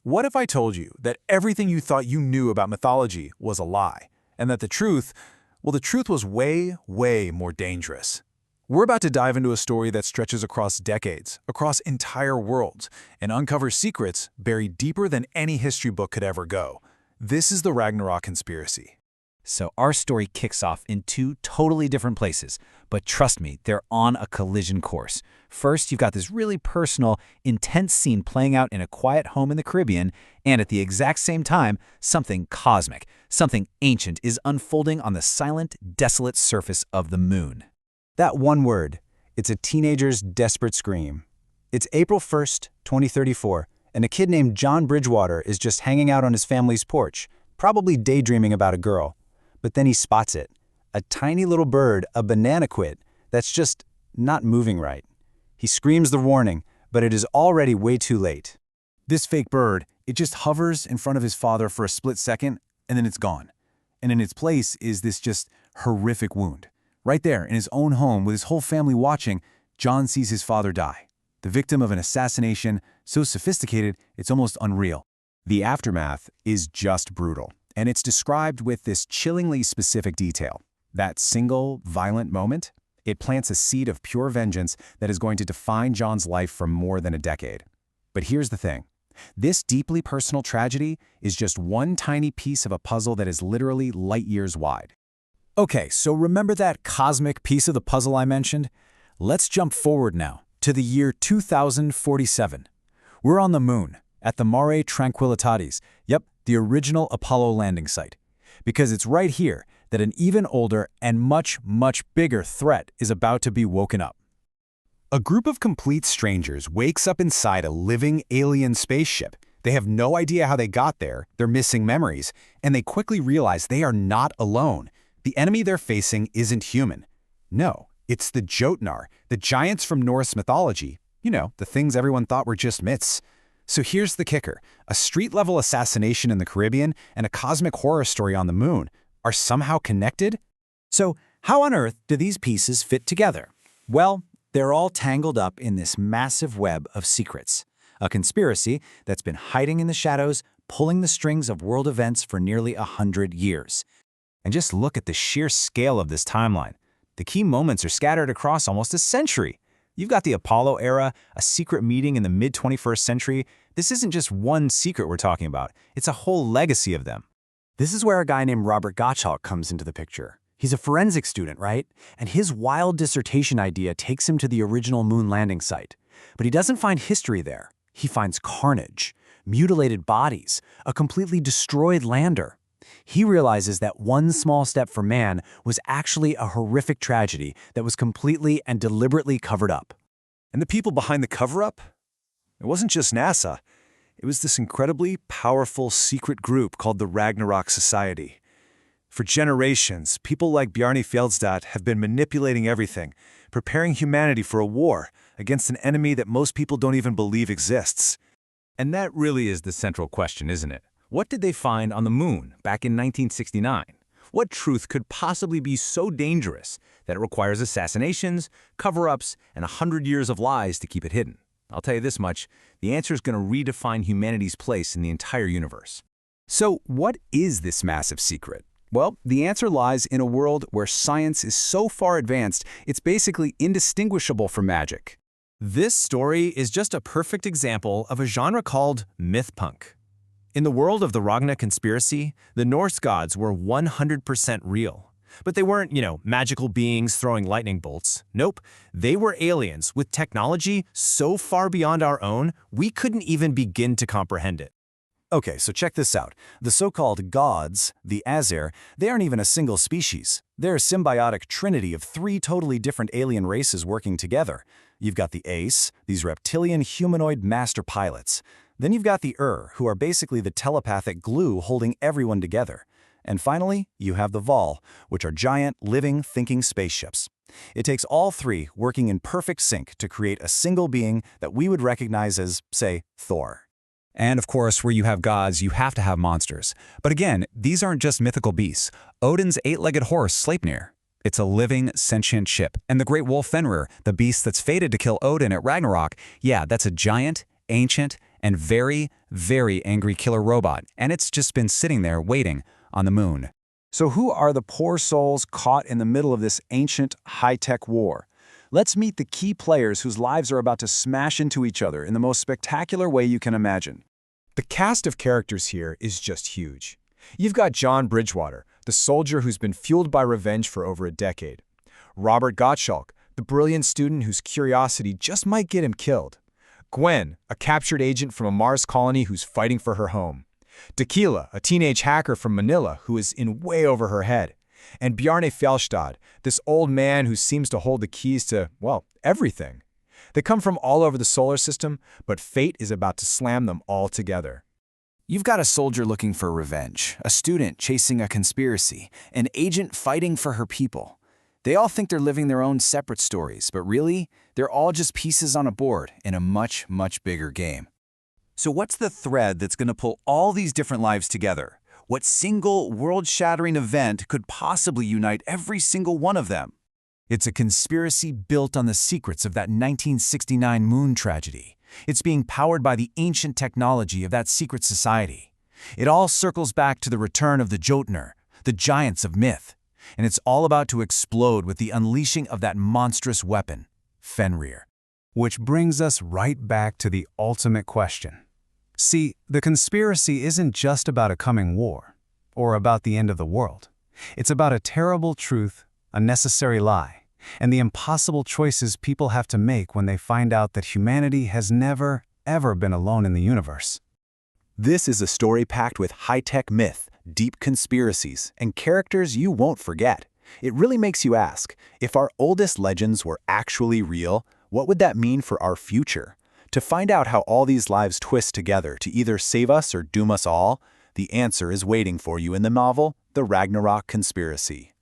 What if I told you that everything you thought you knew about mythology was a lie, and that the truth was way, way more dangerous? We're about to dive into a story that stretches across decades, across entire worlds, and uncovers secrets buried deeper than any history book could ever go. This is the Ragnarok Conspiracy. So our story kicks off in two totally different places, but trust me, they're on a collision course. First, you've got this really personal, intense scene playing out in a quiet home in the Caribbean, and at the exact same time, something cosmic, something ancient is unfolding on the silent, desolate surface of the moon. That one word, it's a teenager's desperate scream. It's April 1st, 2034, and a kid named John Bridgewater is just hanging out on his family's porch, probably daydreaming about a girl. But then he spots it, a tiny little bird, a banana quid, that's just not moving right. He screams the warning, but it is already way too late. This fake bird, it just hovers in front of his father for a split second, and then it's gone. And in its place is this just horrific wound. Right there, in his own home, with his whole family watching, John sees his father die, the victim of an assassination so sophisticated it's almost unreal. The aftermath is just brutal, and it's described with this chillingly specific detail. That single, violent moment, it plants a seed of pure vengeance that is going to define John's life for more than a decade. But here's the thing. This deeply personal tragedy is just one tiny piece of a puzzle that is literally light years wide. Okay, so remember that cosmic piece of the puzzle I mentioned? Let's jump forward now, to the year 2047. We're on the moon, at the Mare Tranquillitatis, yep, the original Apollo landing site. Because it's right here that an even older and much, much bigger threat is about to be woken up. A group of complete strangers wakes up inside a living alien spaceship. They have no idea how they got there, they're missing memories, and they quickly realize they are not alone. The enemy they're facing isn't human. No, it's the Jotnar, the giants from Norse mythology. You know, the things everyone thought were just myths. So here's the kicker. A street-level assassination in the Caribbean and a cosmic horror story on the moon are somehow connected? So how on earth do these pieces fit together? Well, they're all tangled up in this massive web of secrets. A conspiracy that's been hiding in the shadows, pulling the strings of world events for nearly 100 years. And just look at the sheer scale of this timeline. The key moments are scattered across almost a century. You've got the Apollo era, a secret meeting in the mid-21st century. This isn't just one secret we're talking about. It's a whole legacy of them. This is where a guy named Robert Gottschalk comes into the picture. He's a forensics student, right? And his wild dissertation idea takes him to the original moon landing site. But he doesn't find history there. He finds carnage, mutilated bodies, a completely destroyed lander. He realizes that one small step for man was actually a horrific tragedy that was completely and deliberately covered up. And the people behind the cover-up? It wasn't just NASA. It was this incredibly powerful secret group called the Ragnarok Society. For generations, people like Bjarne Fjeldstad have been manipulating everything, preparing humanity for a war against an enemy that most people don't even believe exists. And that really is the central question, isn't it? What did they find on the moon back in 1969? What truth could possibly be so dangerous that it requires assassinations, cover-ups, and 100 years of lies to keep it hidden? I'll tell you this much, the answer is going to redefine humanity's place in the entire universe. So what is this massive secret? Well, the answer lies in a world where science is so far advanced, it's basically indistinguishable from magic. This story is just a perfect example of a genre called myth punk. In the world of the Ragnarok Conspiracy, the Norse gods were 100% real. But they weren't, magical beings throwing lightning bolts. Nope, they were aliens with technology so far beyond our own, we couldn't even begin to comprehend it. Okay, so check this out. The so-called gods, the Aesir, they aren't even a single species. They're a symbiotic trinity of three totally different alien races working together. You've got the Ace, these reptilian humanoid master pilots. Then you've got the who are basically the telepathic glue holding everyone together. And finally, you have the Val, which are giant, living, thinking spaceships. It takes all three working in perfect sync to create a single being that we would recognize as, say, Thor. And of course, where you have gods, you have to have monsters. But again, these aren't just mythical beasts. Odin's eight-legged horse, Sleipnir. It's a living, sentient ship. And the great wolf Fenrir, the beast that's fated to kill Odin at Ragnarok, yeah, that's a giant, ancient, and very, very angry killer robot, and it's just been sitting there waiting on the moon. So who are the poor souls caught in the middle of this ancient, high-tech war? Let's meet the key players whose lives are about to smash into each other in the most spectacular way you can imagine. The cast of characters here is just huge. You've got John Bridgewater, the soldier who's been fueled by revenge for over a decade. Robert Gottschalk, the brilliant student whose curiosity just might get him killed. Gwen, a captured agent from a Mars colony who's fighting for her home. Tequila, a teenage hacker from Manila who is in way over her head. And Bjarne Fjellstad, this old man who seems to hold the keys to, well, everything. They come from all over the solar system, but fate is about to slam them all together. You've got a soldier looking for revenge, a student chasing a conspiracy, an agent fighting for her people. They all think they're living their own separate stories, but really, they're all just pieces on a board in a much, much bigger game. So what's the thread that's going to pull all these different lives together? What single world-shattering event could possibly unite every single one of them? It's a conspiracy built on the secrets of that 1969 moon tragedy. It's being powered by the ancient technology of that secret society. It all circles back to the return of the Jotnar, the giants of myth. And it's all about to explode with the unleashing of that monstrous weapon, Fenrir. Which brings us right back to the ultimate question. See, the conspiracy isn't just about a coming war, or about the end of the world. It's about a terrible truth, a necessary lie, and the impossible choices people have to make when they find out that humanity has never, ever been alone in the universe. This is a story packed with high-tech myth, deep conspiracies, and characters you won't forget. It really makes you ask, if our oldest legends were actually real, what would that mean for our future? To find out how all these lives twist together to either save us or doom us all, the answer is waiting for you in the novel, The Ragnarok Conspiracy.